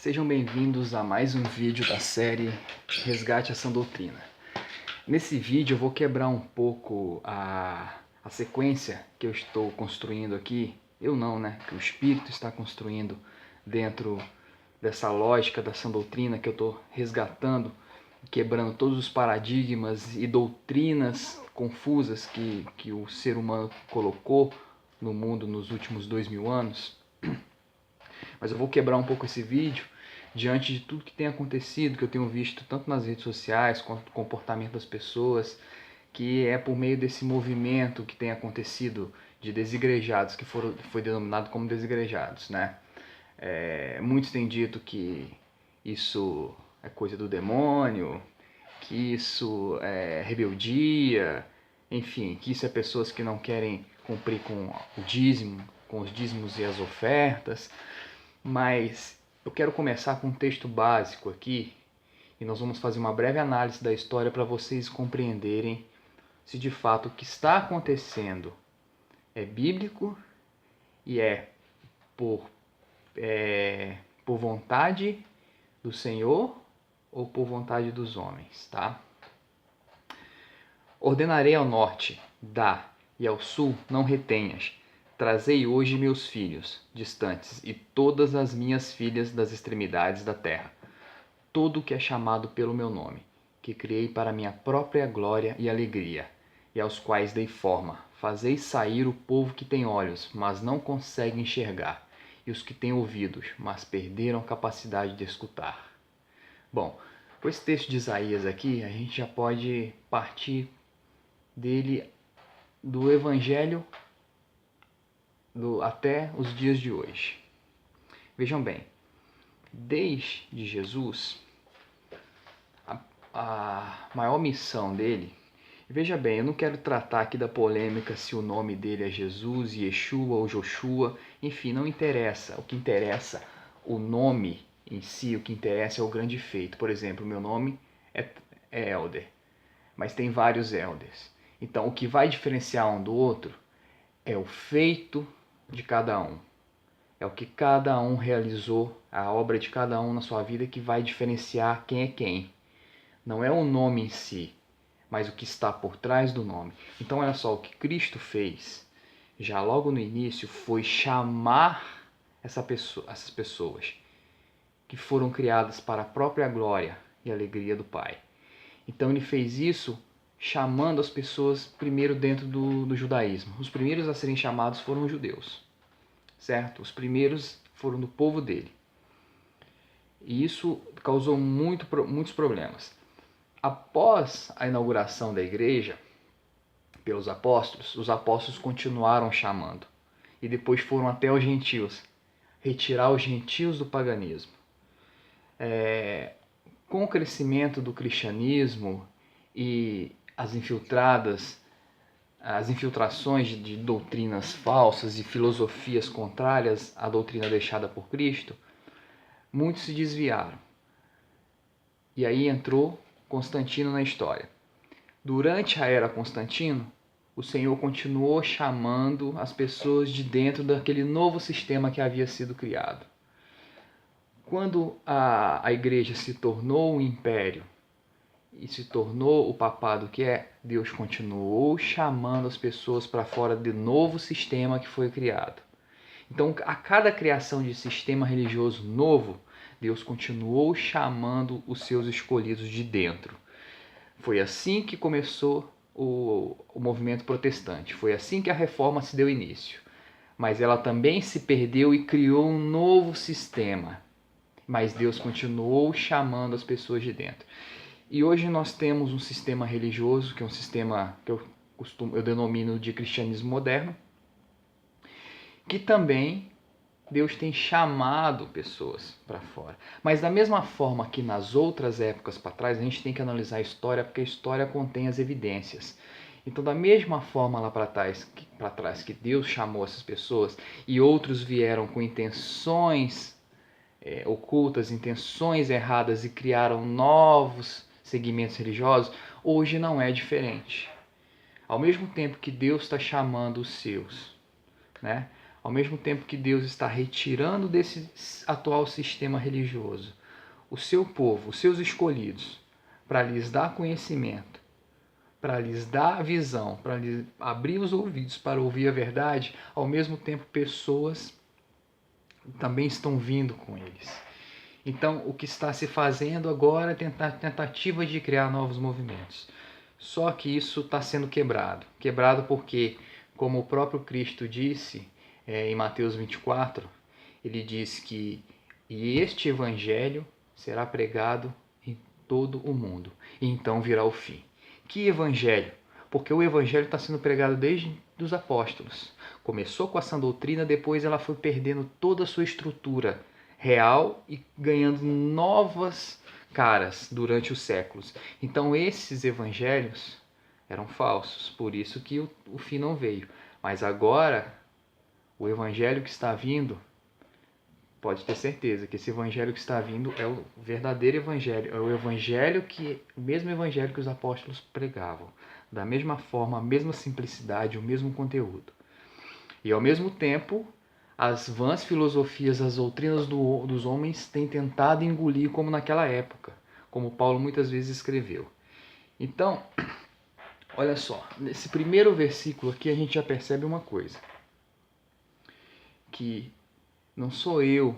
Sejam bem-vindos a mais um vídeo da série Resgate a Sã Doutrina. Nesse vídeo eu vou quebrar um pouco a sequência que eu estou construindo aqui. Eu não, né? Que o Espírito está construindo dentro dessa lógica da Sã Doutrina que eu estou resgatando, quebrando todos os paradigmas e doutrinas confusas que o ser humano colocou no mundo nos últimos 2000 anos. Mas eu vou quebrar um pouco esse vídeo diante de tudo que tem acontecido, que eu tenho visto tanto nas redes sociais quanto no comportamento das pessoas, que é por meio desse movimento que tem acontecido de desigrejados, que foi denominado como desigrejados, né? Muitos têm dito que isso é coisa do demônio, que isso é rebeldia, enfim, que isso é pessoas que não querem cumprir com o dízimo, com os dízimos e as ofertas. Mas eu quero começar com um texto básico aqui e nós vamos fazer uma breve análise da história para vocês compreenderem se de fato o que está acontecendo é bíblico e por, por vontade do Senhor ou por vontade dos homens, tá? Ordenarei ao norte, dá, e ao sul não retenhas. Trazei hoje meus filhos distantes e todas as minhas filhas das extremidades da terra, todo o que é chamado pelo meu nome, que criei para minha própria glória e alegria, e aos quais dei forma. Fazei sair o povo que tem olhos, mas não consegue enxergar, e os que têm ouvidos, mas perderam a capacidade de escutar. Bom, com esse texto de Isaías aqui, a gente já pode partir dele do Evangelho até os dias de hoje. Vejam bem, desde Jesus, a maior missão dele, veja bem, eu não quero tratar aqui da polêmica se o nome dele é Jesus, Yeshua ou Joshua, enfim, não interessa. O que interessa, o nome em si, o que interessa é o grande feito. Por exemplo, meu nome é Elder, mas tem vários Elders. Então, o que vai diferenciar um do outro é o feito de cada um. É o que cada um realizou, a obra de cada um na sua vida que vai diferenciar quem é quem. Não é o nome em si, mas o que está por trás do nome. Então, olha só, o que Cristo fez, já logo no início, foi chamar essas pessoas que foram criadas para a própria glória e alegria do Pai. Então, ele fez isso chamando as pessoas primeiro dentro do judaísmo. Os primeiros a serem chamados foram os judeus, certo? Os primeiros foram do povo dele. E isso causou muitos problemas. Após a inauguração da igreja pelos apóstolos, os apóstolos continuaram chamando. E depois foram até os gentios, retirar os gentios do paganismo. Com o crescimento do cristianismo e as infiltrações de doutrinas falsas e filosofias contrárias à doutrina deixada por Cristo, muitos se desviaram. E aí entrou Constantino na história. Durante a era Constantino, o Senhor continuou chamando as pessoas de dentro daquele novo sistema que havia sido criado. Quando a igreja se tornou um império e se tornou o papado que é, Deus continuou chamando as pessoas para fora do novo sistema que foi criado. Então, a cada criação de sistema religioso novo, Deus continuou chamando os seus escolhidos de dentro. Foi assim que começou o movimento protestante. Foi assim que a reforma se deu início. Mas ela também se perdeu e criou um novo sistema. Mas Deus continuou chamando as pessoas de dentro. E hoje nós temos um sistema religioso, que é um sistema que eu denomino de cristianismo moderno, que também Deus tem chamado pessoas para fora. Mas da mesma forma que nas outras épocas para trás, a gente tem que analisar a história, porque a história contém as evidências. Então, da mesma forma lá para trás que Deus chamou essas pessoas e outros vieram com intenções ocultas, intenções erradas e criaram novos segmentos religiosos, hoje não é diferente. Ao mesmo tempo que Deus está chamando os seus, né? Ao mesmo tempo que Deus está retirando desse atual sistema religioso o seu povo, os seus escolhidos, para lhes dar conhecimento, para lhes dar visão, para lhes abrir os ouvidos para ouvir a verdade, ao mesmo tempo pessoas também estão vindo com eles. Então, o que está se fazendo agora é tentativa de criar novos movimentos. Só que isso está sendo quebrado. Quebrado porque, como o próprio Cristo disse em Mateus 24, ele diz que e este evangelho será pregado em todo o mundo, e então virá o fim. Que evangelho? Porque o evangelho está sendo pregado desde os apóstolos. Começou com a sã doutrina, depois ela foi perdendo toda a sua estrutura real e ganhando novas caras durante os séculos. Então esses evangelhos eram falsos, por isso que o fim não veio. Mas agora, o evangelho que está vindo, pode ter certeza que esse evangelho que está vindo é o verdadeiro evangelho, é o mesmo evangelho que os apóstolos pregavam, da mesma forma, a mesma simplicidade, o mesmo conteúdo. E ao mesmo tempo, as vãs filosofias, as doutrinas dos homens têm tentado engolir como naquela época, como Paulo muitas vezes escreveu. Então, olha só, nesse primeiro versículo aqui a gente já percebe uma coisa, que não sou eu,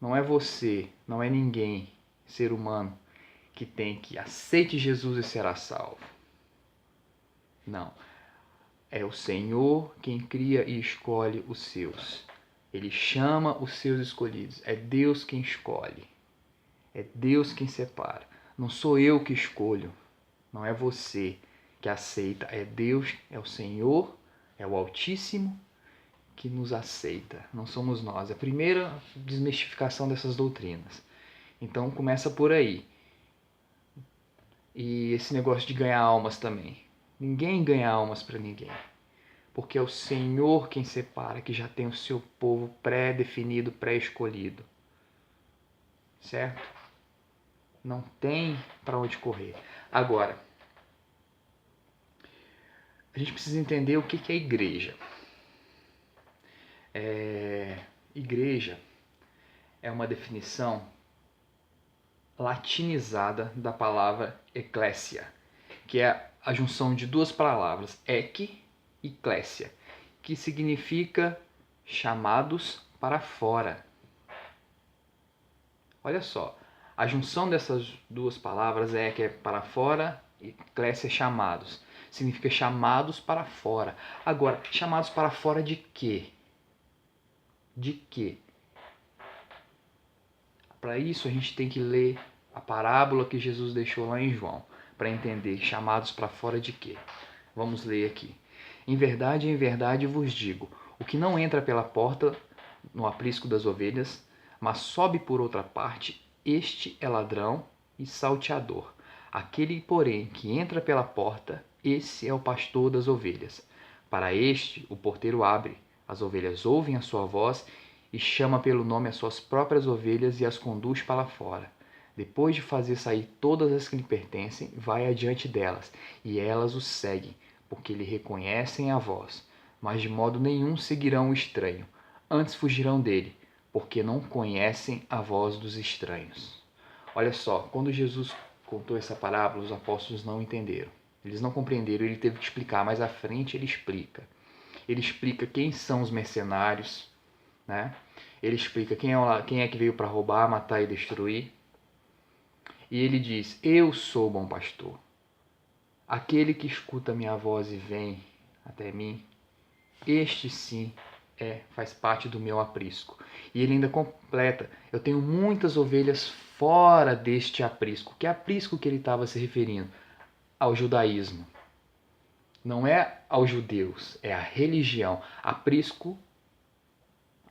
não é você, não é ninguém, ser humano, que tem que aceite Jesus e será salvo. Não. É o Senhor quem cria e escolhe os seus. Ele chama os seus escolhidos. É Deus quem escolhe. É Deus quem separa. Não sou eu que escolho. Não é você que aceita. É Deus, é o Senhor, é o Altíssimo que nos aceita. Não somos nós. É a primeira desmistificação dessas doutrinas. Então começa por aí. E esse negócio de ganhar almas também. Ninguém ganha almas para ninguém. Porque é o Senhor quem separa, que já tem o seu povo pré-definido, pré-escolhido. Certo? Não tem para onde correr. Agora, a gente precisa entender o que é igreja. Igreja é uma definição latinizada da palavra ecclesia, que é a junção de duas palavras, ek e ecclesia, que significa chamados para fora. Olha só, a junção dessas duas palavras é que é para fora e ecclesia é chamados. Significa chamados para fora. Agora, chamados para fora de quê? De quê? Para isso a gente tem que ler a parábola que Jesus deixou lá em João, para entender chamados para fora de quê. Vamos ler aqui. Em verdade vos digo, o que não entra pela porta no aprisco das ovelhas, mas sobe por outra parte, este é ladrão e salteador. Aquele, porém, que entra pela porta, esse é o pastor das ovelhas. Para este, o porteiro abre, as ovelhas ouvem a sua voz e chama pelo nome as suas próprias ovelhas e as conduz para fora. Depois de fazer sair todas as que lhe pertencem, vai adiante delas, e elas o seguem, porque lhe reconhecem a voz. Mas de modo nenhum seguirão o estranho, antes fugirão dele, porque não conhecem a voz dos estranhos. Olha só, quando Jesus contou essa parábola, os apóstolos não entenderam. Eles não compreenderam, ele teve que explicar. Mais à frente ele explica. Ele explica quem são os mercenários, né? Ele explica quem é que veio para roubar, matar e destruir. E ele diz, eu sou o bom pastor. Aquele que escuta a minha voz e vem até mim, este sim faz parte do meu aprisco. E ele ainda completa, eu tenho muitas ovelhas fora deste aprisco. Que aprisco que ele estava se referindo? Ao judaísmo. Não é aos judeus, é a religião. Aprisco,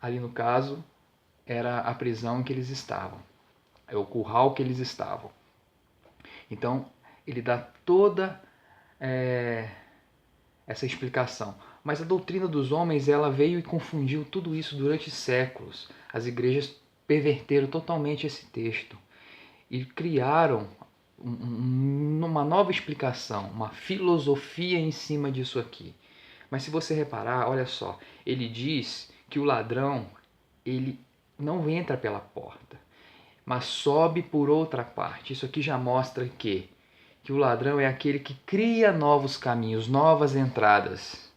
ali no caso, era a prisão em que eles estavam. É o curral que eles estavam. Então, ele dá toda essa explicação. Mas a doutrina dos homens, ela veio e confundiu tudo isso durante séculos. As igrejas perverteram totalmente esse texto e criaram uma nova explicação, uma filosofia em cima disso aqui. Mas se você reparar, olha só, ele diz que o ladrão, ele não entra pela porta, mas sobe por outra parte. Isso aqui já mostra que o ladrão é aquele que cria novos caminhos, novas entradas.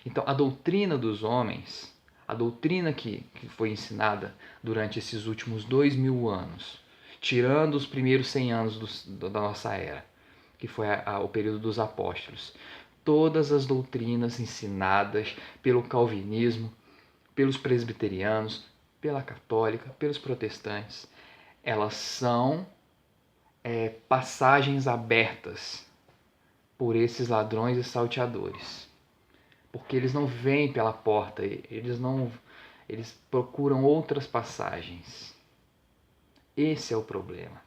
Então, a doutrina dos homens, a doutrina que foi ensinada durante esses últimos 2000 anos, tirando os primeiros 100 anos da nossa era, que foi o período dos apóstolos, todas as doutrinas ensinadas pelo calvinismo, pelos presbiterianos, pela católica, pelos protestantes, elas são passagens abertas por esses ladrões e salteadores, porque eles não vêm pela porta, eles procuram outras passagens. Esse é o problema.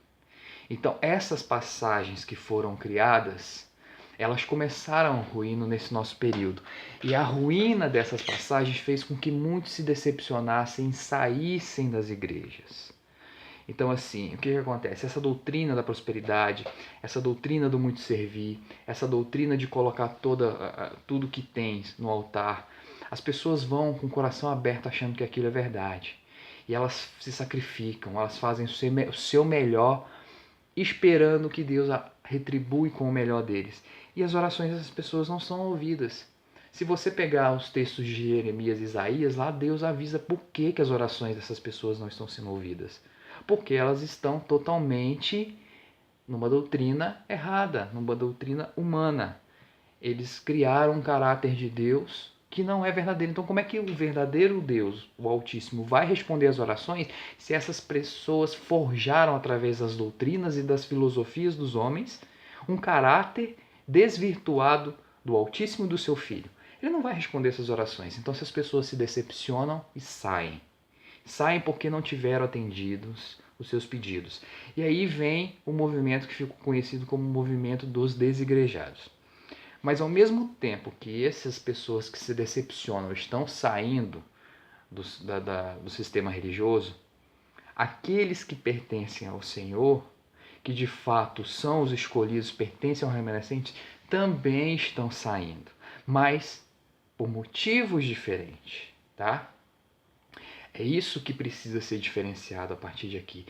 Então, essas passagens que foram criadas, elas começaram a ruína nesse nosso período. E a ruína dessas passagens fez com que muitos se decepcionassem e saíssem das igrejas. Então, assim, o que acontece? Essa doutrina da prosperidade, essa doutrina do muito servir, essa doutrina de colocar tudo que tens no altar, as pessoas vão com o coração aberto achando que aquilo é verdade. E elas se sacrificam, elas fazem o seu melhor, esperando que Deus retribui com o melhor deles. E as orações dessas pessoas não são ouvidas. Se você pegar os textos de Jeremias e Isaías, lá Deus avisa por que as orações dessas pessoas não estão sendo ouvidas. Porque elas estão totalmente numa doutrina errada, numa doutrina humana. Eles criaram um caráter de Deus que não é verdadeiro. Então, como é que o verdadeiro Deus, o Altíssimo, vai responder às orações se essas pessoas forjaram através das doutrinas e das filosofias dos homens um caráter desvirtuado do Altíssimo e do seu Filho? Ele não vai responder essas orações. Então, essas pessoas se decepcionam e saem. Saem porque não tiveram atendidos os seus pedidos. E aí vem o movimento que ficou conhecido como o movimento dos desigrejados. Mas ao mesmo tempo que essas pessoas que se decepcionam estão saindo do sistema religioso, aqueles que pertencem ao Senhor, que de fato são os escolhidos, pertencem ao remanescente, também estão saindo, mas por motivos diferentes, tá? É isso que precisa ser diferenciado a partir de aqui.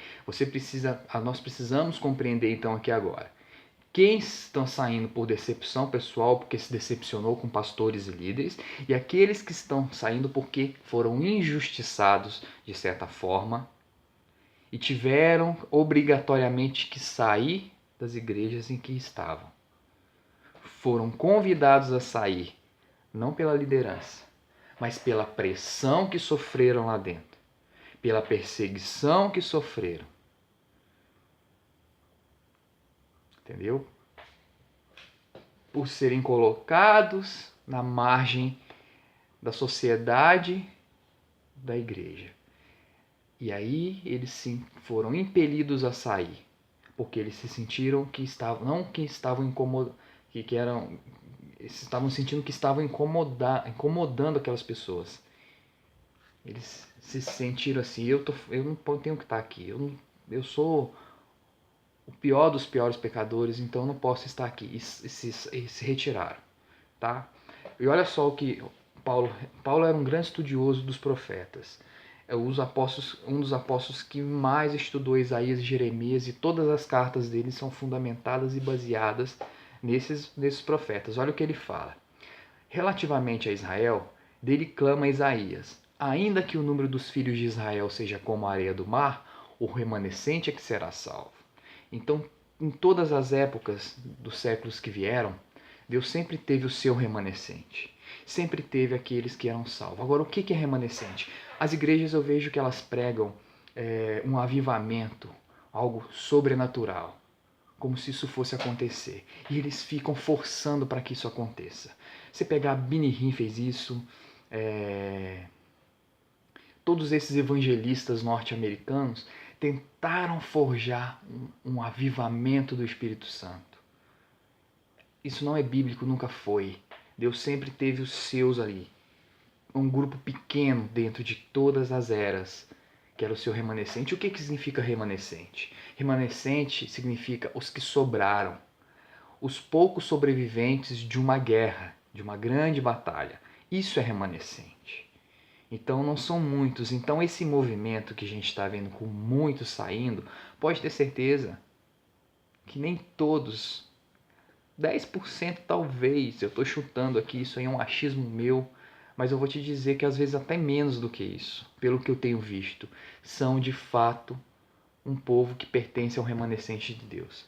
Nós precisamos compreender então aqui agora. Quem estão saindo por decepção pessoal, porque se decepcionou com pastores e líderes, e aqueles que estão saindo porque foram injustiçados de certa forma e tiveram obrigatoriamente que sair das igrejas em que estavam. Foram convidados a sair, não pela liderança, mas pela pressão que sofreram lá dentro, pela perseguição que sofreram. Entendeu? Por serem colocados na margem da sociedade da igreja. E aí eles sim foram impelidos a sair, porque eles se sentiram que estavam, não que estavam incomodando, eles estavam sentindo que estavam incomodando aquelas pessoas. Eles se sentiram assim, eu não tenho que estar aqui, eu sou o pior dos piores pecadores, então eu não posso estar aqui. E se retiraram, tá? E olha só o que Paulo era um grande estudioso dos profetas. Um dos apóstolos que mais estudou Isaías e Jeremias, e todas as cartas dele são fundamentadas e baseadas nesses profetas. Olha o que ele fala. Relativamente a Israel, dele clama Isaías: ainda que o número dos filhos de Israel seja como a areia do mar, o remanescente é que será salvo. Então, em todas as épocas dos séculos que vieram, Deus sempre teve o seu remanescente. Sempre teve aqueles que eram salvos. Agora, o que é remanescente? As igrejas eu vejo que elas pregam um avivamento, algo sobrenatural, como se isso fosse acontecer. E eles ficam forçando para que isso aconteça. Você pegar Benny Hinn fez isso, todos esses evangelistas norte-americanos tentaram forjar um avivamento do Espírito Santo. Isso não é bíblico, nunca foi. Deus sempre teve os seus ali. Um grupo pequeno dentro de todas as eras, que era o seu remanescente. O que significa remanescente? Remanescente significa os que sobraram. Os poucos sobreviventes de uma guerra, de uma grande batalha. Isso é remanescente. Então não são muitos. Então esse movimento que a gente está vendo com muitos saindo, pode ter certeza que nem todos, 10% talvez, eu estou chutando aqui, isso aí é um achismo meu, mas eu vou te dizer que às vezes até menos do que isso, pelo que eu tenho visto, são de fato um povo que pertence ao remanescente de Deus.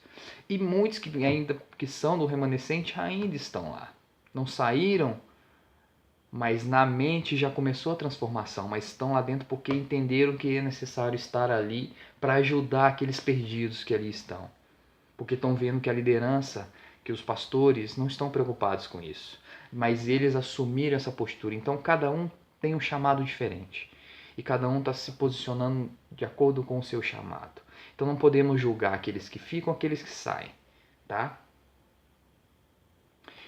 E muitos que ainda que são do remanescente ainda estão lá. Não saíram, mas na mente já começou a transformação, mas estão lá dentro porque entenderam que é necessário estar ali para ajudar aqueles perdidos que ali estão. Porque estão vendo que a liderança, que os pastores não estão preocupados com isso, mas eles assumiram essa postura. Então cada um tem um chamado diferente e cada um está se posicionando de acordo com o seu chamado. Então não podemos julgar aqueles que ficam, aqueles que saem, tá?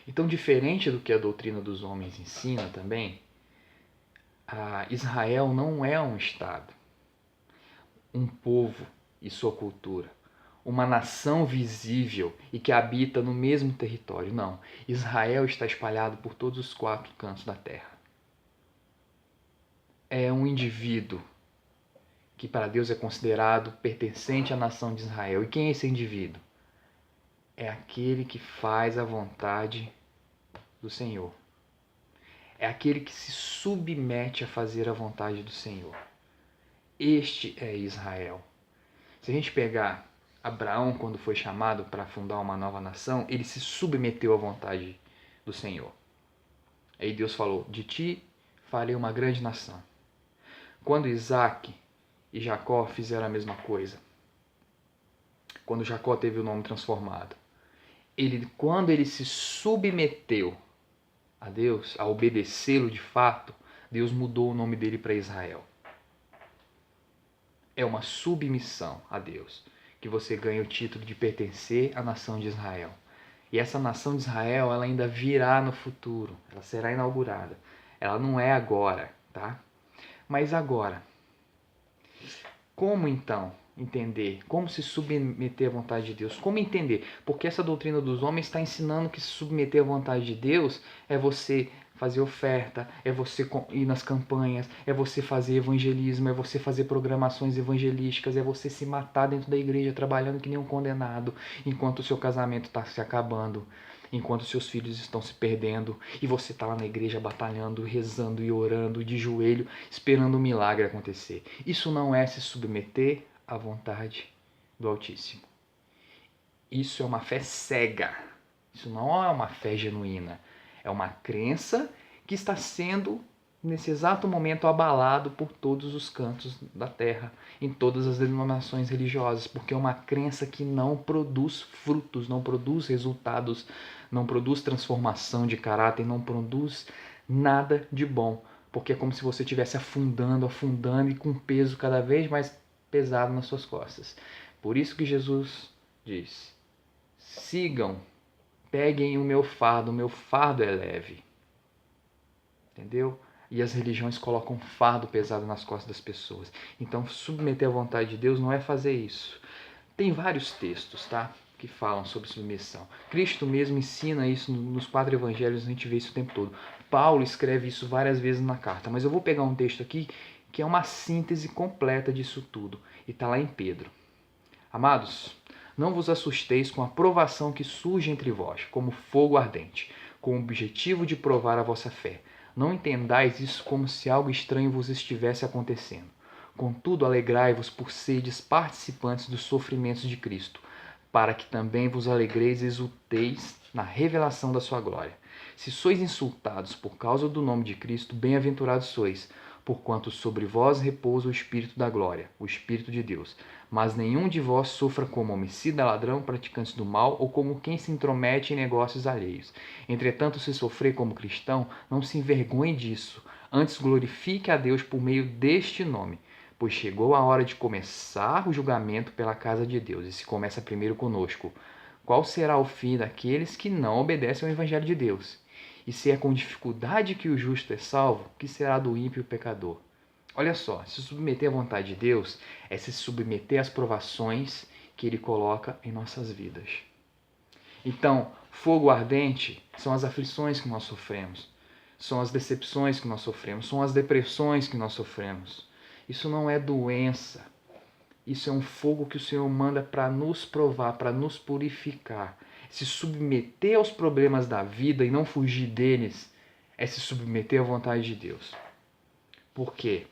Então, diferente do que a doutrina dos homens ensina também, Israel não é um estado, um povo e sua cultura, uma nação visível e que habita no mesmo território. Não, Israel está espalhado por todos os 4 cantos da terra. É um indivíduo que para Deus é considerado pertencente à nação de Israel. E quem é esse indivíduo? É aquele que faz a vontade do Senhor. É aquele que se submete a fazer a vontade do Senhor. Este é Israel. Se a gente pegar Abraão, quando foi chamado para fundar uma nova nação, ele se submeteu à vontade do Senhor. Aí Deus falou: de ti farei uma grande nação. Quando Isaac e Jacó fizeram a mesma coisa, quando Jacó teve o nome transformado, quando ele se submeteu a Deus, a obedecê-lo de fato, Deus mudou o nome dele para Israel. É uma submissão a Deus que você ganha o título de pertencer à nação de Israel. E essa nação de Israel, ela ainda virá no futuro, ela será inaugurada. Ela não é agora, tá? Mas agora, como então entender? Como se submeter à vontade de Deus? Como entender? Porque essa doutrina dos homens está ensinando que se submeter à vontade de Deus é você fazer oferta, é você ir nas campanhas, é você fazer evangelismo, é você fazer programações evangelísticas, é você se matar dentro da igreja trabalhando que nem um condenado, enquanto o seu casamento está se acabando, enquanto seus filhos estão se perdendo, e você está lá na igreja batalhando, rezando e orando de joelho, esperando um milagre acontecer. Isso não é se submeter à vontade do Altíssimo. Isso é uma fé cega. Isso não é uma fé genuína. É uma crença que está sendo, nesse exato momento, abalado por todos os cantos da terra, em todas as denominações religiosas, porque é uma crença que não produz frutos, não produz resultados, não produz transformação de caráter, não produz nada de bom, porque é como se você estivesse afundando e com peso cada vez mais pesado nas suas costas. Por isso que Jesus diz: sigam, peguem o meu fardo é leve. Entendeu? E as religiões colocam um fardo pesado nas costas das pessoas. Então, submeter à vontade de Deus não é fazer isso. Tem vários textos, tá? Que falam sobre submissão. Cristo mesmo ensina isso nos 4 evangelhos, a gente vê isso o tempo todo. Paulo escreve isso várias vezes na carta, mas eu vou pegar um texto aqui que é uma síntese completa disso tudo. E está lá em Pedro. Amados, não vos assusteis com a provação que surge entre vós, como fogo ardente, com o objetivo de provar a vossa fé. Não entendais isso como se algo estranho vos estivesse acontecendo. Contudo, alegrai-vos por seres participantes dos sofrimentos de Cristo, para que também vos alegreis e exulteis na revelação da sua glória. Se sois insultados por causa do nome de Cristo, bem-aventurados sois, porquanto sobre vós repousa o Espírito da glória, o Espírito de Deus. Mas nenhum de vós sofra como homicida, ladrão, praticante do mal, ou como quem se intromete em negócios alheios. Entretanto, se sofrer como cristão, não se envergonhe disso, antes glorifique a Deus por meio deste nome, pois chegou a hora de começar o julgamento pela casa de Deus, e se começa primeiro conosco. Qual será o fim daqueles que não obedecem ao Evangelho de Deus? E se é com dificuldade que o justo é salvo, que será do ímpio pecador? Olha só, se submeter à vontade de Deus é se submeter às provações que Ele coloca em nossas vidas. Então, fogo ardente são as aflições que nós sofremos. são as decepções que nós sofremos, são as depressões que nós sofremos. Isso não é doença. Isso é um fogo que o Senhor manda para nos provar, para nos purificar. Se submeter aos problemas da vida e não fugir deles é se submeter à vontade de Deus. Por quê?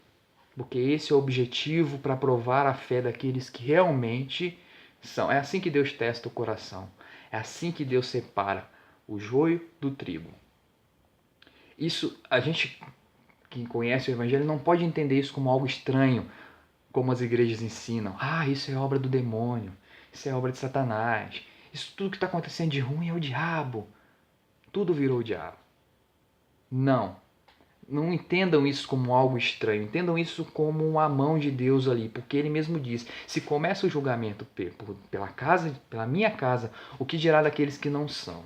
Porque esse é o objetivo para provar a fé daqueles que realmente são. É assim que Deus testa o coração. É assim que Deus separa o joio do trigo. Isso, a gente que conhece o Evangelho não pode entender isso como algo estranho, como as igrejas ensinam. Ah, isso é obra do demônio, isso é obra de Satanás, isso tudo que está acontecendo de ruim é o diabo. Tudo virou o diabo. Não. Não entendam isso como algo estranho, entendam isso como a mão de Deus ali, porque Ele mesmo diz, se começa o julgamento pela minha casa, o que dirá daqueles que não são?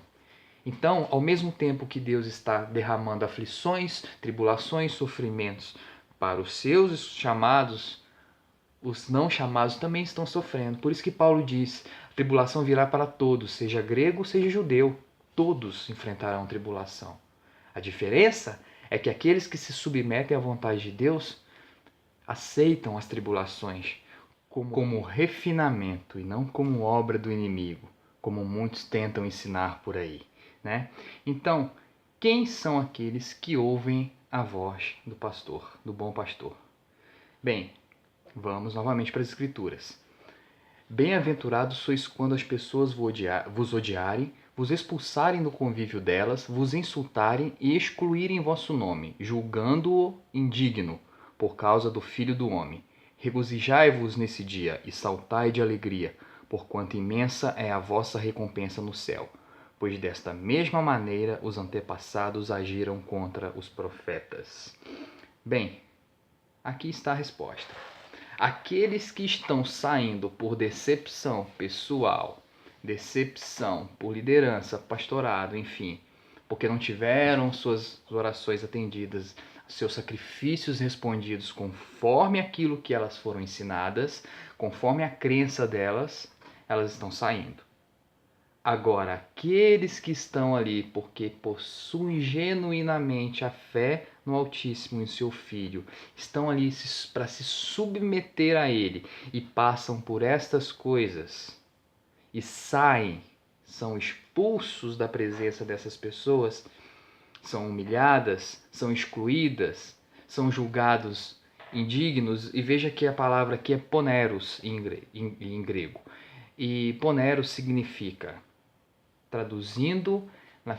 Então, ao mesmo tempo que Deus está derramando aflições, tribulações, sofrimentos para os seus chamados, os não chamados também estão sofrendo. Por isso que Paulo diz, a tribulação virá para todos, seja grego, seja judeu, todos enfrentarão tribulação. A diferença é que aqueles que se submetem à vontade de Deus aceitam as tribulações como refinamento e não como obra do inimigo, como muitos tentam ensinar por aí, né? Então, quem são aqueles que ouvem a voz do pastor, do bom pastor? Bem, vamos novamente para as Escrituras. Bem-aventurados sois quando as pessoas vos odiarem, vos expulsarem do convívio delas, vos insultarem e excluírem vosso nome, julgando-o indigno, por causa do Filho do Homem. Regozijai-vos nesse dia e saltai de alegria, porquanto imensa é a vossa recompensa no céu. Pois desta mesma maneira os antepassados agiram contra os profetas. Bem, aqui está a resposta. Aqueles que estão saindo por decepção pessoal, decepção por liderança, pastorado, enfim, porque não tiveram suas orações atendidas, seus sacrifícios respondidos conforme aquilo que elas foram ensinadas, conforme a crença delas, elas estão saindo. Agora, aqueles que estão ali porque possuem genuinamente a fé no Altíssimo e seu Filho, estão ali para se submeter a Ele e passam por estas coisas e saem, são expulsos da presença dessas pessoas, são humilhadas, são excluídas, são julgados indignos. E veja que a palavra aqui é poneros em grego. E poneros significa, traduzindo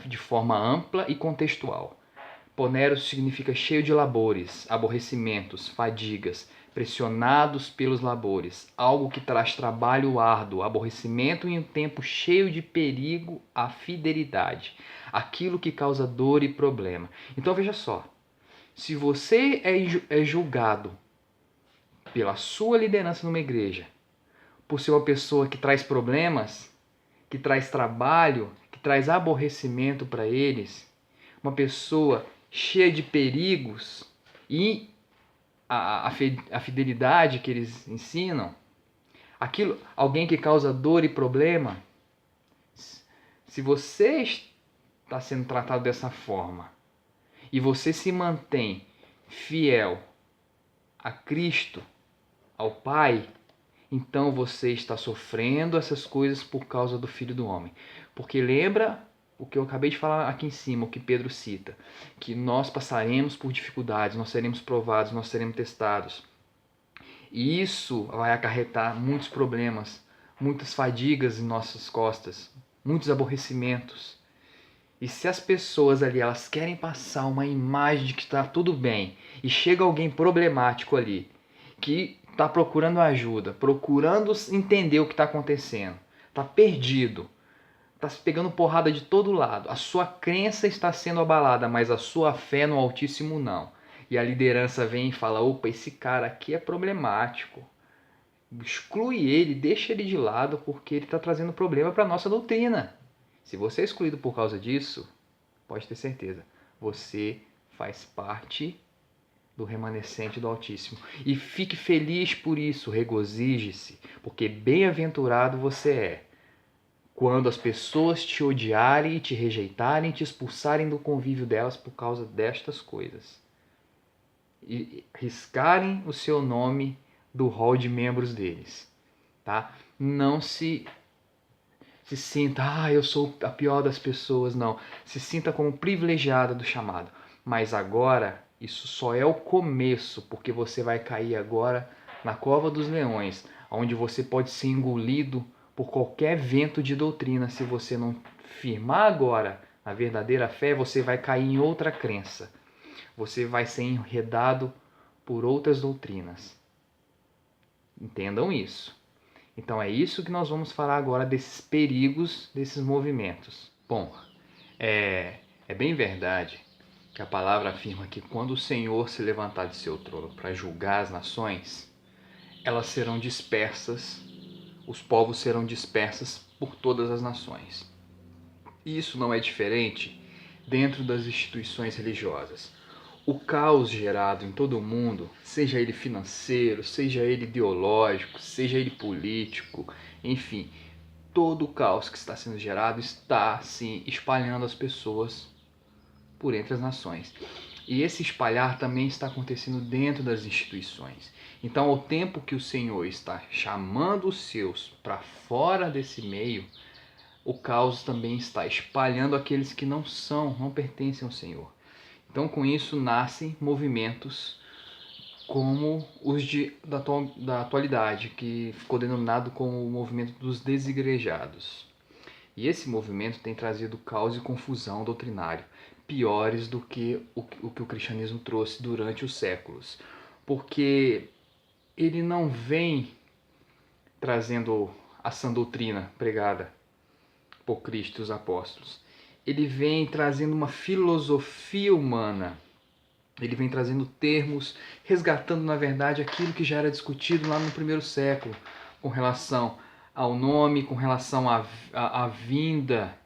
de forma ampla e contextual, poneros significa cheio de labores, aborrecimentos, fadigas, pressionados pelos labores, algo que traz trabalho árduo, aborrecimento em um tempo cheio de perigo à fidelidade, aquilo que causa dor e problema. Então veja só, se você é julgado pela sua liderança numa igreja, por ser uma pessoa que traz problemas, que traz trabalho, que traz aborrecimento para eles, uma pessoa cheia de perigos e a fidelidade que eles ensinam, alguém que causa dor e problema, se você está sendo tratado dessa forma e você se mantém fiel a Cristo, ao Pai, então você está sofrendo essas coisas por causa do Filho do Homem. Porque lembra o que eu acabei de falar aqui em cima, o que Pedro cita, que nós passaremos por dificuldades, nós seremos provados, nós seremos testados. E isso vai acarretar muitos problemas, muitas fadigas em nossas costas, muitos aborrecimentos. E se as pessoas ali elas querem passar uma imagem de que está tudo bem e chega alguém problemático ali, que está procurando ajuda, procurando entender o que está acontecendo, está perdido, está se pegando porrada de todo lado, a sua crença está sendo abalada, mas a sua fé no Altíssimo não. E a liderança vem e fala, opa, esse cara aqui é problemático, exclui ele, deixa ele de lado porque ele está trazendo problema para a nossa doutrina. Se você é excluído por causa disso, pode ter certeza, você faz parte do remanescente do Altíssimo. E fique feliz por isso, regozije-se, porque bem-aventurado você é quando as pessoas te odiarem e te rejeitarem, te expulsarem do convívio delas por causa destas coisas. E riscarem o seu nome do hall de membros deles. Tá? Não se sinta, eu sou a pior das pessoas, não. Se sinta como privilegiada do chamado. Mas agora, isso só é o começo, porque você vai cair agora na cova dos leões, onde você pode ser engolido por qualquer vento de doutrina. Se você não firmar agora na verdadeira fé, você vai cair em outra crença. Você vai ser enredado por outras doutrinas. Entendam isso. Então é isso que nós vamos falar agora, desses perigos desses movimentos. Bom, é bem verdade que a palavra afirma que quando o Senhor se levantar de seu trono para julgar as nações, elas serão dispersas, os povos serão dispersos por todas as nações. E isso não é diferente dentro das instituições religiosas. O caos gerado em todo o mundo, seja ele financeiro, seja ele ideológico, seja ele político, enfim, todo o caos que está sendo gerado está, sim, espalhando as pessoas por entre as nações. E esse espalhar também está acontecendo dentro das instituições. Então, ao tempo que o Senhor está chamando os seus para fora desse meio, o caos também está espalhando aqueles que não pertencem ao Senhor. Então, com isso, nascem movimentos como os da atualidade, que ficou denominado como o movimento dos desigrejados. E esse movimento tem trazido caos e confusão doutrinário, piores do que o que o cristianismo trouxe durante os séculos. Porque ele não vem trazendo a sã doutrina pregada por Cristo e os apóstolos. Ele vem trazendo uma filosofia humana. Ele vem trazendo termos, resgatando, na verdade, aquilo que já era discutido lá no primeiro século, com relação ao nome, com relação à vinda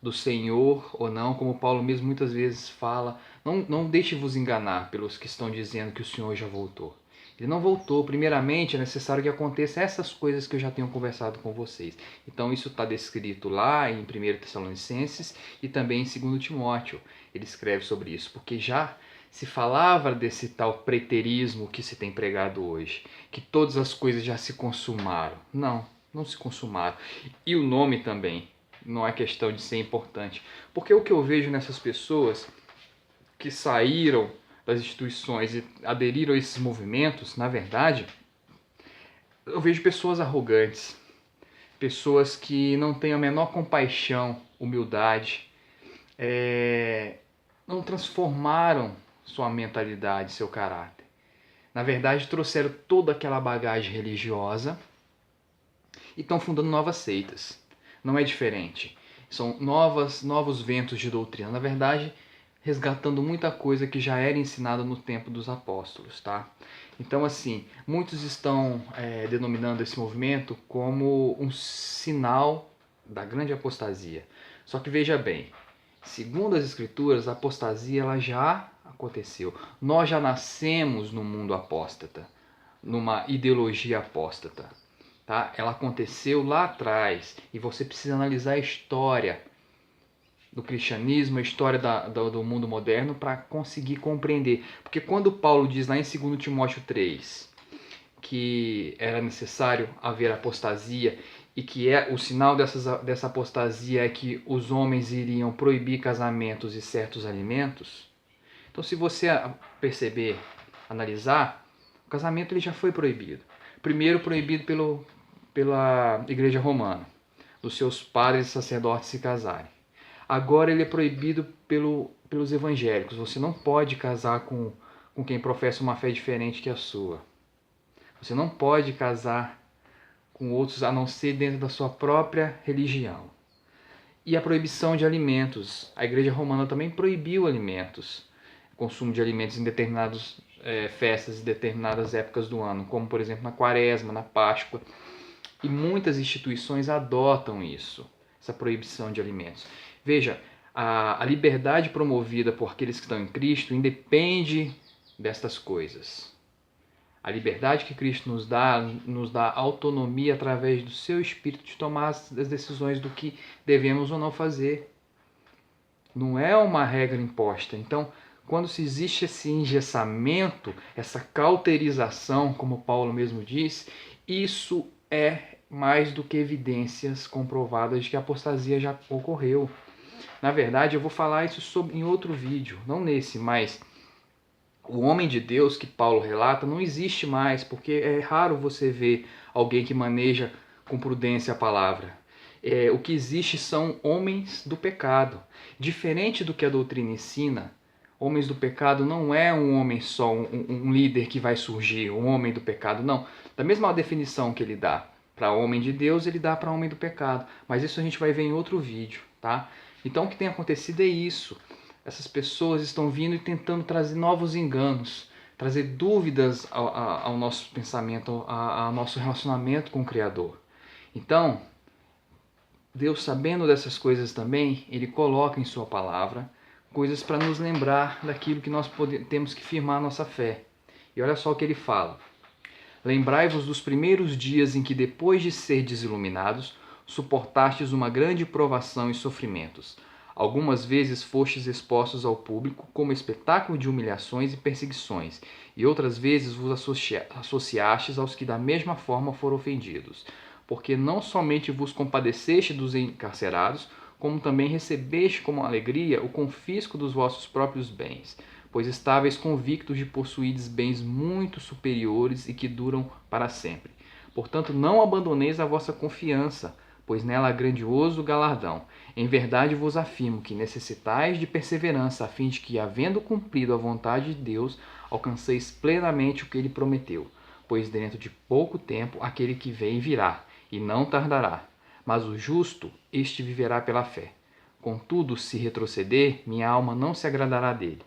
do Senhor ou não, como Paulo mesmo muitas vezes fala. Não deixe-vos enganar pelos que estão dizendo que o Senhor já voltou. Ele não voltou. Primeiramente, é necessário que aconteça essas coisas que eu já tenho conversado com vocês. Então, isso está descrito lá em 1 Tessalonicenses e também em 2 Timóteo. Ele escreve sobre isso, porque já se falava desse tal preterismo que se tem pregado hoje, que todas as coisas já se consumaram. Não se consumaram. E o nome também não é questão de ser importante. Porque o que eu vejo nessas pessoas que saíram das instituições e aderiram a esses movimentos, na verdade, eu vejo pessoas arrogantes, pessoas que não têm a menor compaixão, humildade, não transformaram sua mentalidade, seu caráter. Na verdade, trouxeram toda aquela bagagem religiosa e estão fundando novas seitas. Não é diferente. São novos ventos de doutrina. Na verdade, resgatando muita coisa que já era ensinada no tempo dos apóstolos, tá? Então, assim, muitos estão denominando esse movimento como um sinal da grande apostasia. Só que veja bem, segundo as Escrituras, a apostasia ela já aconteceu. Nós já nascemos no mundo apóstata, numa ideologia apóstata. Tá? Ela aconteceu lá atrás e você precisa analisar a história do cristianismo, a história do mundo moderno para conseguir compreender. Porque quando Paulo diz lá em 2 Timóteo 3 que era necessário haver apostasia e que o sinal dessa apostasia é que os homens iriam proibir casamentos e certos alimentos. Então, se você perceber, analisar, o casamento ele já foi proibido. Primeiro proibido pela Igreja Romana, dos seus padres e sacerdotes se casarem. Agora ele é proibido pelos evangélicos. Você não pode casar com quem professa uma fé diferente que a sua. Você não pode casar com outros a não ser dentro da sua própria religião. E a proibição de alimentos. A Igreja Romana também proibiu alimentos, consumo de alimentos em determinadas festas e determinadas épocas do ano, como por exemplo na Quaresma, na Páscoa. E muitas instituições adotam isso, essa proibição de alimentos. Veja, a liberdade promovida por aqueles que estão em Cristo independe destas coisas. A liberdade que Cristo nos dá autonomia através do seu Espírito de tomar as decisões do que devemos ou não fazer. Não é uma regra imposta. Então, quando se existe esse engessamento, essa cauterização, como Paulo mesmo diz, isso é mais do que evidências comprovadas de que a apostasia já ocorreu. Na verdade, eu vou falar isso em outro vídeo, não nesse, mas o homem de Deus que Paulo relata não existe mais, porque é raro você ver alguém que maneja com prudência a palavra. O que existe são homens do pecado. Diferente do que a doutrina ensina, homens do pecado não é um homem só, um líder que vai surgir, um homem do pecado, não. Da mesma definição que ele dá para homem de Deus, ele dá para homem do pecado. Mas isso a gente vai ver em outro vídeo, tá? Então o que tem acontecido é isso. Essas pessoas estão vindo e tentando trazer novos enganos, trazer dúvidas ao nosso pensamento, ao nosso relacionamento com o Criador. Então, Deus, sabendo dessas coisas também, Ele coloca em Sua palavra coisas para nos lembrar daquilo que nós temos que firmar a nossa fé. E olha só o que Ele fala. Lembrai-vos dos primeiros dias em que, depois de serdes iluminados, suportastes uma grande provação e sofrimentos. Algumas vezes fostes expostos ao público como espetáculo de humilhações e perseguições, e outras vezes vos associastes aos que da mesma forma foram ofendidos. Porque não somente vos compadeceste dos encarcerados, como também recebeste como alegria o confisco dos vossos próprios bens, pois estáveis convictos de possuídes bens muito superiores e que duram para sempre. Portanto, não abandoneis a vossa confiança, pois nela há grandioso galardão. Em verdade vos afirmo que necessitais de perseverança, a fim de que, havendo cumprido a vontade de Deus, alcanceis plenamente o que Ele prometeu. Pois dentro de pouco tempo aquele que vem virá, e não tardará. Mas o justo, este viverá pela fé. Contudo, se retroceder, minha alma não se agradará dele.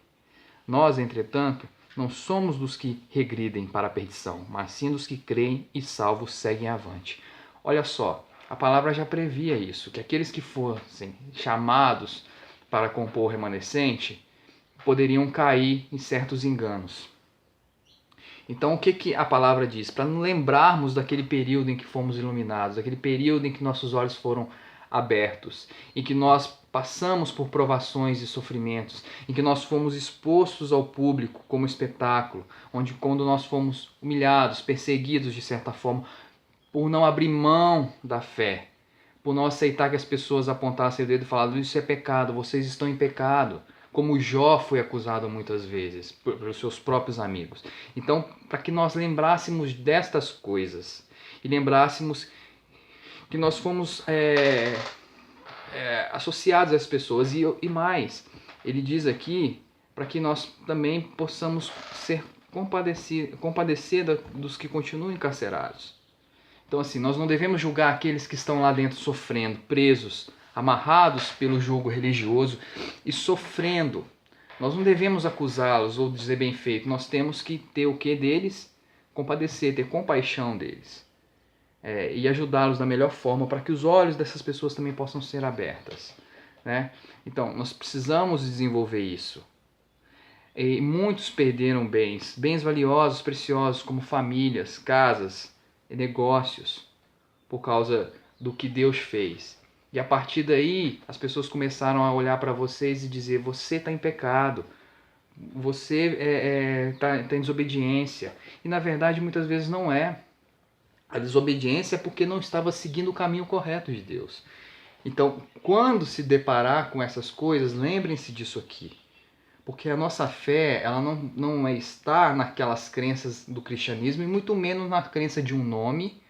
Nós, entretanto, não somos dos que regridem para a perdição, mas sim dos que creem e salvos seguem avante. Olha só, a palavra já previa isso, que aqueles que fossem chamados para compor o remanescente poderiam cair em certos enganos. Então, o que a palavra diz? Para nos lembrarmos daquele período em que fomos iluminados, daquele período em que nossos olhos foram abertos, em que nós passamos por provações e sofrimentos, em que nós fomos expostos ao público como espetáculo, onde quando nós fomos humilhados, perseguidos de certa forma, por não abrir mão da fé, por não aceitar que as pessoas apontassem o dedo e falassem: isso é pecado, vocês estão em pecado, como Jó foi acusado muitas vezes pelos seus próprios amigos. Então, para que nós lembrássemos destas coisas e lembrássemos que nós fomos associados às pessoas e mais, ele diz aqui para que nós também possamos ser compadecer dos que continuam encarcerados. Então, assim, nós não devemos julgar aqueles que estão lá dentro sofrendo, presos, amarrados pelo jugo religioso e sofrendo. Nós não devemos acusá-los ou dizer bem feito. Nós temos que ter o que deles? Compadecer, ter compaixão deles. E ajudá-los da melhor forma para que os olhos dessas pessoas também possam ser abertas. Né? Então, nós precisamos desenvolver isso. E muitos perderam bens valiosos, preciosos, como famílias, casas, negócios, por causa do que Deus fez. E a partir daí, as pessoas começaram a olhar para vocês e dizer: você está em pecado, você está em desobediência. E na verdade, muitas vezes não é. A desobediência é porque não estava seguindo o caminho correto de Deus. Então, quando se deparar com essas coisas, lembrem-se disso aqui. Porque a nossa fé, ela não é estar naquelas crenças do cristianismo e muito menos na crença de um nome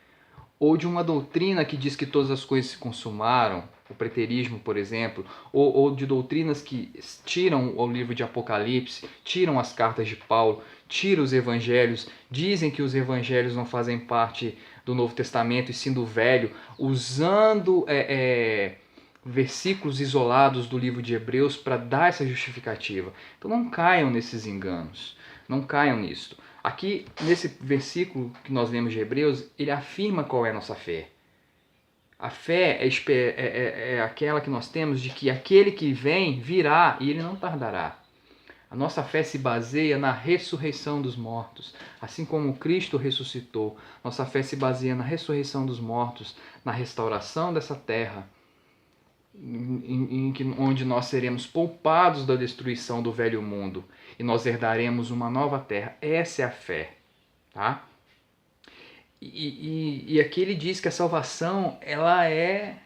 ou de uma doutrina que diz que todas as coisas se consumaram, o preterismo, por exemplo, ou de doutrinas que tiram o livro de Apocalipse, tiram as cartas de Paulo, tiram os evangelhos, dizem que os evangelhos não fazem parte do Novo Testamento e sim do Velho, usando versículos isolados do livro de Hebreus para dar essa justificativa. Então não caiam nesses enganos, não caiam nisso. Aqui, nesse versículo que nós lemos de Hebreus, ele afirma qual é a nossa fé. A fé é aquela que nós temos de que aquele que vem virá e ele não tardará. A nossa fé se baseia na ressurreição dos mortos. Assim como Cristo ressuscitou, nossa fé se baseia na ressurreição dos mortos, na restauração dessa terra, onde nós seremos poupados da destruição do velho mundo e nós herdaremos uma nova terra. Essa é a fé, tá? E aqui ele diz que a salvação, ela é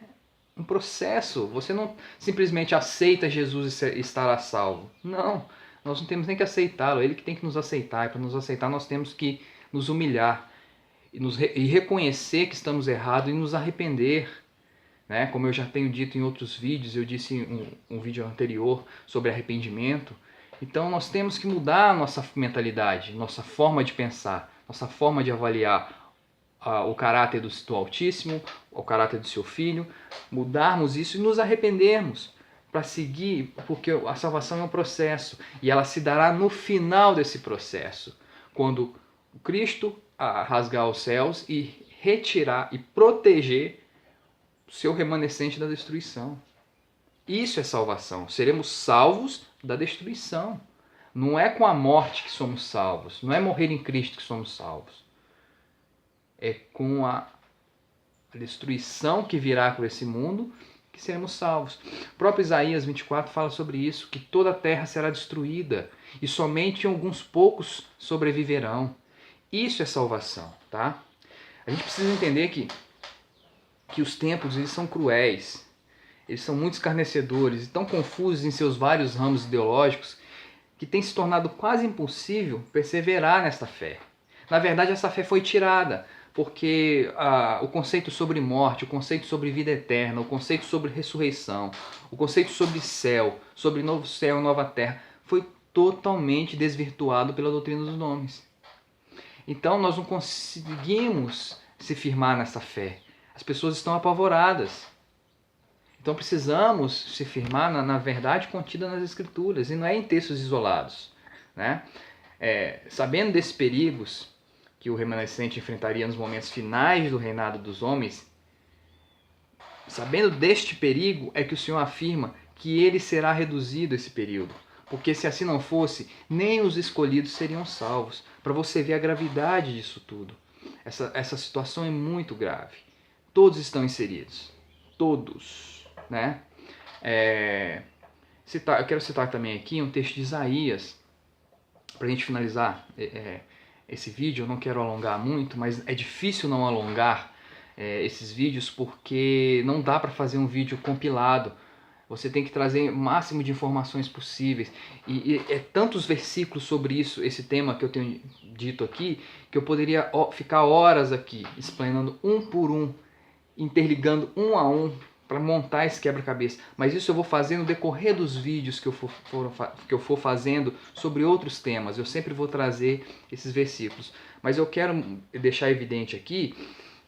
um processo. Você não simplesmente aceita Jesus e estará salvo. Não, nós não temos nem que aceitá-lo. Ele que tem que nos aceitar. E para nos aceitar nós temos que nos humilhar e reconhecer que estamos errados e nos arrepender. Né? Como eu já tenho dito em outros vídeos, eu disse em um vídeo anterior sobre arrependimento. Então nós temos que mudar a nossa mentalidade, nossa forma de pensar, nossa forma de avaliar o caráter do Altíssimo, o caráter do seu Filho, mudarmos isso e nos arrependermos para seguir, porque a salvação é um processo e ela se dará no final desse processo, quando Cristo rasgar os céus e retirar e proteger o seu remanescente da destruição. Isso é salvação. Seremos salvos da destruição. Não é com a morte que somos salvos, não é morrer em Cristo que somos salvos. É com a destruição que virá por esse mundo que seremos salvos. O próprio Isaías 24 fala sobre isso, que toda a terra será destruída e somente alguns poucos sobreviverão. Isso é salvação, tá? A gente precisa entender que os tempos eles são cruéis, eles são muito escarnecedores e tão confusos em seus vários ramos ideológicos que tem se tornado quase impossível perseverar nesta fé. Na verdade, essa fé foi tirada, porque o conceito sobre morte, o conceito sobre vida eterna, o conceito sobre ressurreição, o conceito sobre novo céu e nova terra, foi totalmente desvirtuado pela doutrina dos nomes. Então nós não conseguimos se firmar nessa fé. As pessoas estão apavoradas. Então precisamos se firmar na verdade contida nas Escrituras, e não é em textos isolados. Né? Sabendo desses perigos que o remanescente enfrentaria nos momentos finais do reinado dos homens, sabendo deste perigo é que o Senhor afirma que ele será reduzido esse período. Porque se assim não fosse, nem os escolhidos seriam salvos. Para você ver a gravidade disso tudo. Essa situação é muito grave. Todos estão inseridos. Todos. Né? Eu quero citar também aqui um texto de Isaías, para a gente finalizar esse vídeo. Eu não quero alongar muito, mas é difícil não alongar esses vídeos, porque não dá para fazer um vídeo compilado. Você tem que trazer o máximo de informações possíveis. E é tantos versículos sobre isso, esse tema que eu tenho dito aqui, que eu poderia ficar horas aqui, explanando um por um, interligando um a um, para montar esse quebra-cabeça. Mas isso eu vou fazer no decorrer dos vídeos que eu for fazendo sobre outros temas. Eu sempre vou trazer esses versículos. Mas eu quero deixar evidente aqui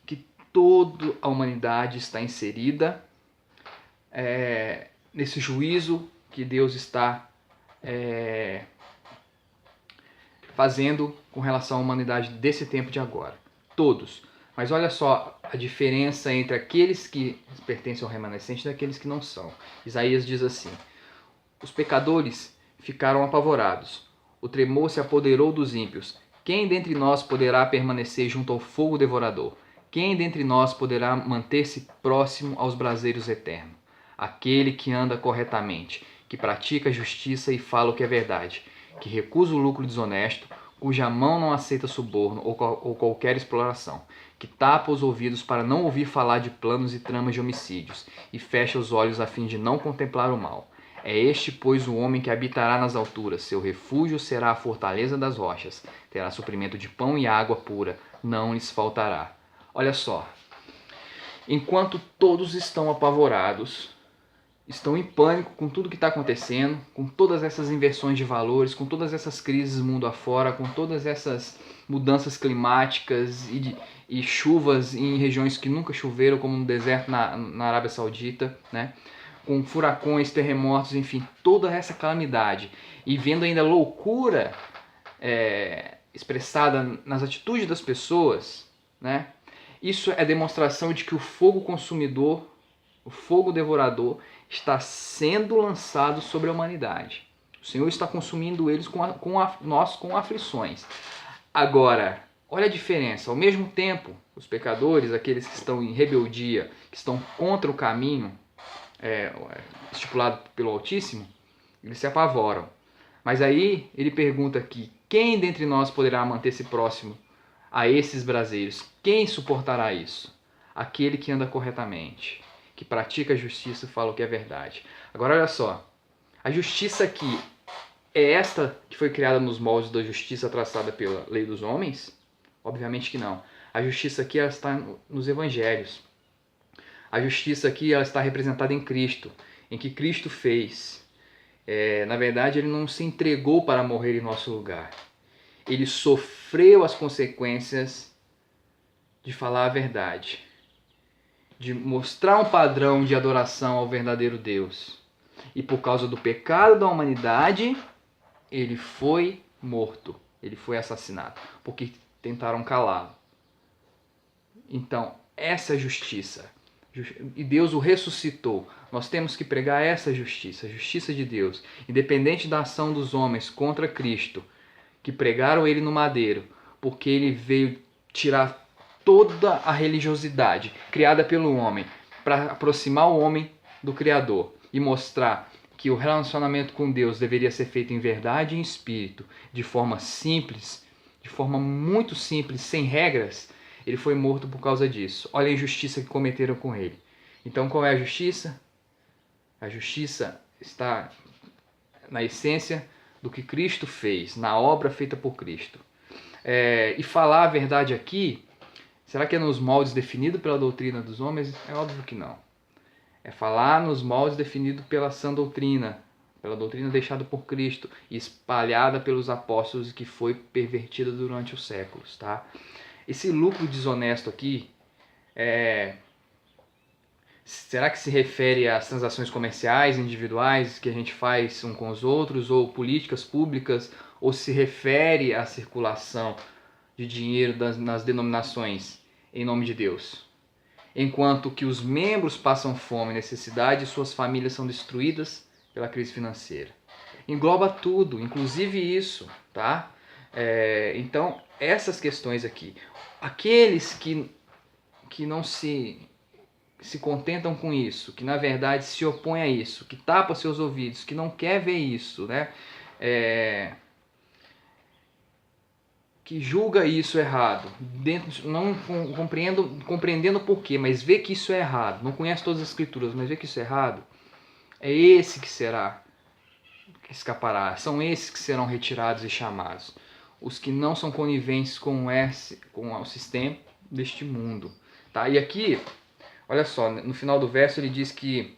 que toda a humanidade está inserida nesse juízo que Deus está fazendo com relação à humanidade desse tempo de agora. Todos. Mas olha só a diferença entre aqueles que pertencem ao remanescente e aqueles que não são. Isaías diz assim: os pecadores ficaram apavorados, o tremor se apoderou dos ímpios. Quem dentre nós poderá permanecer junto ao fogo devorador? Quem dentre nós poderá manter-se próximo aos braseiros eternos? Aquele que anda corretamente, que pratica a justiça e fala o que é verdade, que recusa o lucro desonesto, cuja mão não aceita suborno ou qualquer exploração, que tapa os ouvidos para não ouvir falar de planos e tramas de homicídios, e fecha os olhos a fim de não contemplar o mal. É este, pois, o homem que habitará nas alturas, seu refúgio será a fortaleza das rochas, terá suprimento de pão e água pura, não lhes faltará. Olha só, enquanto todos estão apavorados, estão em pânico com tudo que está acontecendo, com todas essas inversões de valores, com todas essas crises mundo afora, com todas essas mudanças climáticas e chuvas em regiões que nunca choveram, como no deserto na Arábia Saudita, né? Com furacões, terremotos, enfim, toda essa calamidade. E vendo ainda a loucura expressada nas atitudes das pessoas, né? Isso é demonstração de que o fogo consumidor, o fogo devorador, está sendo lançado sobre a humanidade. O Senhor está consumindo eles nós com aflições. Agora, olha a diferença. Ao mesmo tempo, os pecadores, aqueles que estão em rebeldia, que estão contra o caminho estipulado pelo Altíssimo, eles se apavoram. Mas aí ele pergunta aqui, quem dentre nós poderá manter-se próximo a esses braseiros? Quem suportará isso? Aquele que anda corretamente, que pratica a justiça e fala o que é verdade. Agora olha só, a justiça aqui é esta que foi criada nos moldes da justiça traçada pela lei dos homens? Obviamente que não. A justiça aqui ela está nos evangelhos. A justiça aqui ela está representada em Cristo, em que Cristo fez. Na verdade, ele não se entregou para morrer em nosso lugar. Ele sofreu as consequências de falar a verdade, de mostrar um padrão de adoração ao verdadeiro Deus. E por causa do pecado da humanidade, ele foi morto, ele foi assassinado, porque tentaram calá-lo. Então, essa é a justiça. E Deus o ressuscitou. Nós temos que pregar essa justiça, a justiça de Deus, independente da ação dos homens contra Cristo, que pregaram ele no madeiro, porque ele veio tirar toda a religiosidade criada pelo homem, para aproximar o homem do Criador e mostrar que o relacionamento com Deus deveria ser feito em verdade e em espírito, de forma simples, de forma muito simples, sem regras. Ele foi morto por causa disso. Olha a injustiça que cometeram com ele. Então, qual é a justiça? A justiça está na essência do que Cristo fez, na obra feita por Cristo. E falar a verdade aqui, será que é nos moldes definidos pela doutrina dos homens? É óbvio que não. É falar nos moldes definidos pela sã doutrina, pela doutrina deixada por Cristo e espalhada pelos apóstolos, que foi pervertida durante os séculos, tá? Esse lucro desonesto aqui, será que se refere às transações comerciais, individuais, que a gente faz um com os outros, ou políticas públicas, ou se refere à circulação de dinheiro nas denominações em nome de Deus? Enquanto que os membros passam fome e necessidade, suas famílias são destruídas pela crise financeira. Engloba tudo, inclusive isso, tá? Então, essas questões aqui. Aqueles que não se contentam com isso, que na verdade se opõem a isso, que tapa seus ouvidos, que não quer ver isso, né? Que julga isso errado, não compreendendo o porquê, mas vê que isso é errado, não conhece todas as escrituras, mas vê que isso é errado, é esse que escapará, são esses que serão retirados e chamados, os que não são coniventes com o sistema deste mundo. Tá? E aqui, olha só, no final do verso ele diz que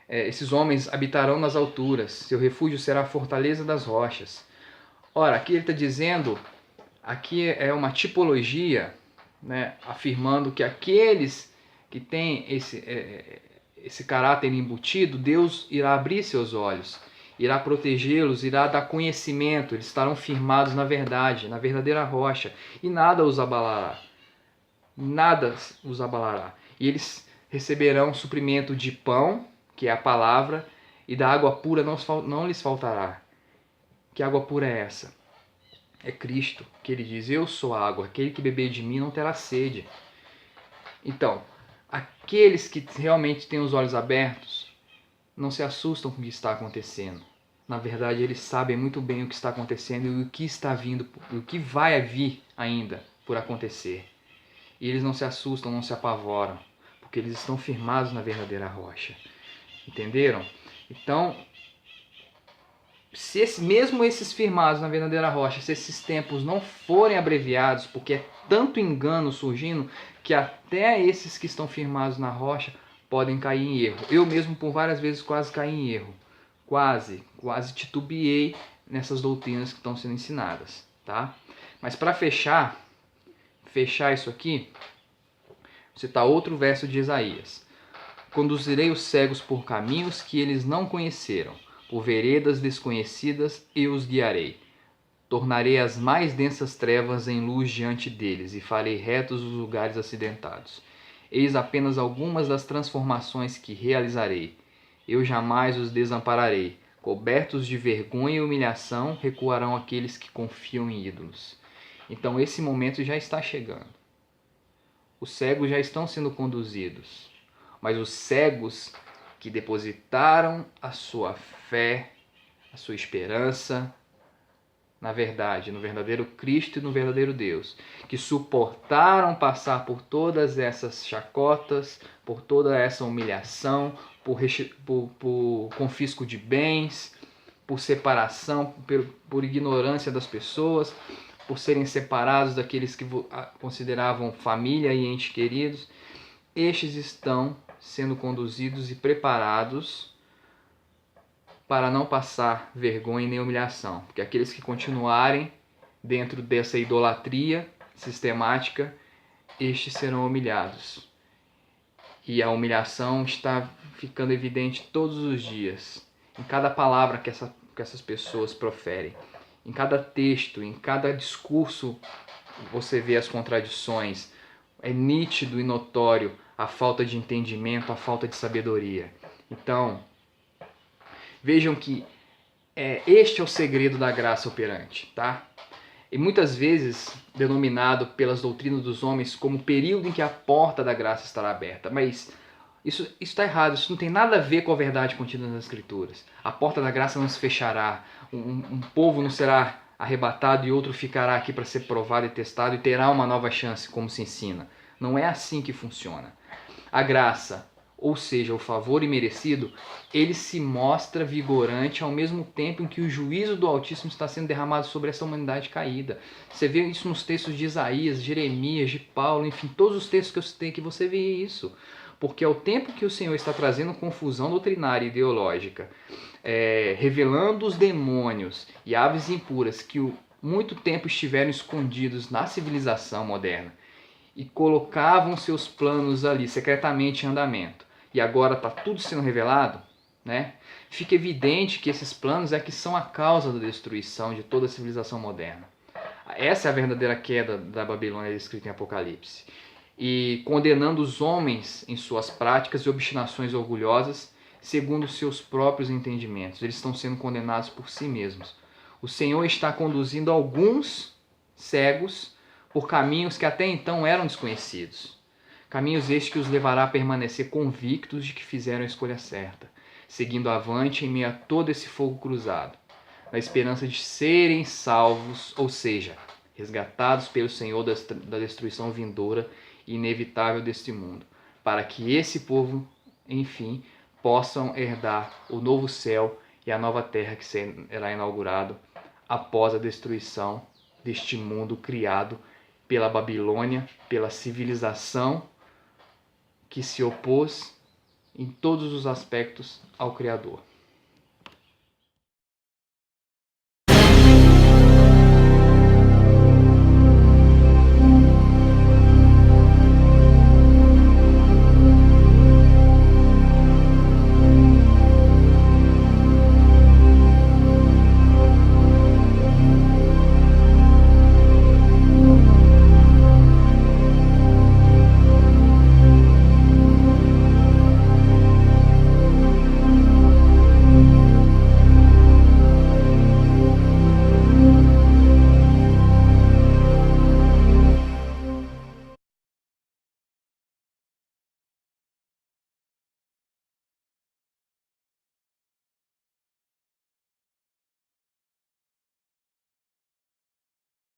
esses homens habitarão nas alturas, seu refúgio será a fortaleza das rochas. Ora, aqui ele está dizendo, aqui é uma tipologia, né, afirmando que aqueles que têm esse caráter embutido, Deus irá abrir seus olhos, irá protegê-los, irá dar conhecimento, eles estarão firmados na verdade, na verdadeira rocha, e nada os abalará. Nada os abalará. E eles receberão suprimento de pão, que é a palavra, e da água pura não lhes faltará. Que água pura é essa? É Cristo, que ele diz, eu sou a água, aquele que beber de mim não terá sede. Então, aqueles que realmente têm os olhos abertos, não se assustam com o que está acontecendo. Na verdade, eles sabem muito bem o que está acontecendo e o que está vindo, o que vai vir ainda por acontecer. E eles não se assustam, não se apavoram, porque eles estão firmados na verdadeira rocha. Entenderam? Então, mesmo esses firmados na verdadeira rocha, se esses tempos não forem abreviados, porque é tanto engano surgindo, que até esses que estão firmados na rocha podem cair em erro. Eu mesmo por várias vezes quase caí em erro. Quase titubeei nessas doutrinas que estão sendo ensinadas, tá? Mas para fechar isso aqui, vou citar outro verso de Isaías. Conduzirei os cegos por caminhos que eles não conheceram, por veredas desconhecidas eu os guiarei. Tornarei as mais densas trevas em luz diante deles e farei retos os lugares acidentados. Eis apenas algumas das transformações que realizarei. Eu jamais os desampararei, Cobertos de vergonha e humilhação, recuarão aqueles que confiam em ídolos. Então esse momento já está chegando. Os cegos já estão sendo conduzidos, mas os cegos que depositaram a sua fé, a sua esperança na verdade, no verdadeiro Cristo e no verdadeiro Deus, que suportaram passar por todas essas chacotas, por toda essa humilhação, por confisco de bens, por separação, por ignorância das pessoas, por serem separados daqueles que consideravam família e entes queridos. Estes estão sendo conduzidos e preparados para não passar vergonha nem humilhação, porque aqueles que continuarem dentro dessa idolatria sistemática, estes serão humilhados. E a humilhação está ficando evidente todos os dias, em cada palavra que essas pessoas proferem, em cada texto, em cada discurso, você vê as contradições. É nítido e notório a falta de entendimento, a falta de sabedoria. Então, vejam que este é o segredo da graça operante, tá? E muitas vezes denominado pelas doutrinas dos homens como o período em que a porta da graça estará aberta. Mas isso está errado, isso não tem nada a ver com a verdade contida nas Escrituras. A porta da graça não se fechará, um povo não será arrebatado e outro ficará aqui para ser provado e testado e terá uma nova chance, como se ensina. Não é assim que funciona. A graça, ou seja, o favor imerecido, ele se mostra vigorante ao mesmo tempo em que o juízo do Altíssimo está sendo derramado sobre essa humanidade caída. Você vê isso nos textos de Isaías, Jeremias, de Paulo, enfim, todos os textos que eu citei aqui, você vê isso. Porque ao tempo que o Senhor está trazendo confusão doutrinária e ideológica, revelando os demônios e aves impuras que muito tempo estiveram escondidos na civilização moderna e colocavam seus planos ali secretamente em andamento, e agora está tudo sendo revelado, né? Fica evidente que esses planos é que são a causa da destruição de toda a civilização moderna. Essa é a verdadeira queda da Babilônia descrita em Apocalipse. E condenando os homens em suas práticas e obstinações orgulhosas, segundo seus próprios entendimentos. Eles estão sendo condenados por si mesmos. O Senhor está conduzindo alguns cegos por caminhos que até então eram desconhecidos. Caminhos estes que os levará a permanecer convictos de que fizeram a escolha certa, seguindo avante em meio a todo esse fogo cruzado, na esperança de serem salvos, ou seja, resgatados pelo Senhor da destruição vindoura e inevitável deste mundo, para que esse povo, enfim, possam herdar o novo céu e a nova terra que será inaugurado após a destruição deste mundo criado pela Babilônia, pela civilização que se opôs em todos os aspectos ao Criador.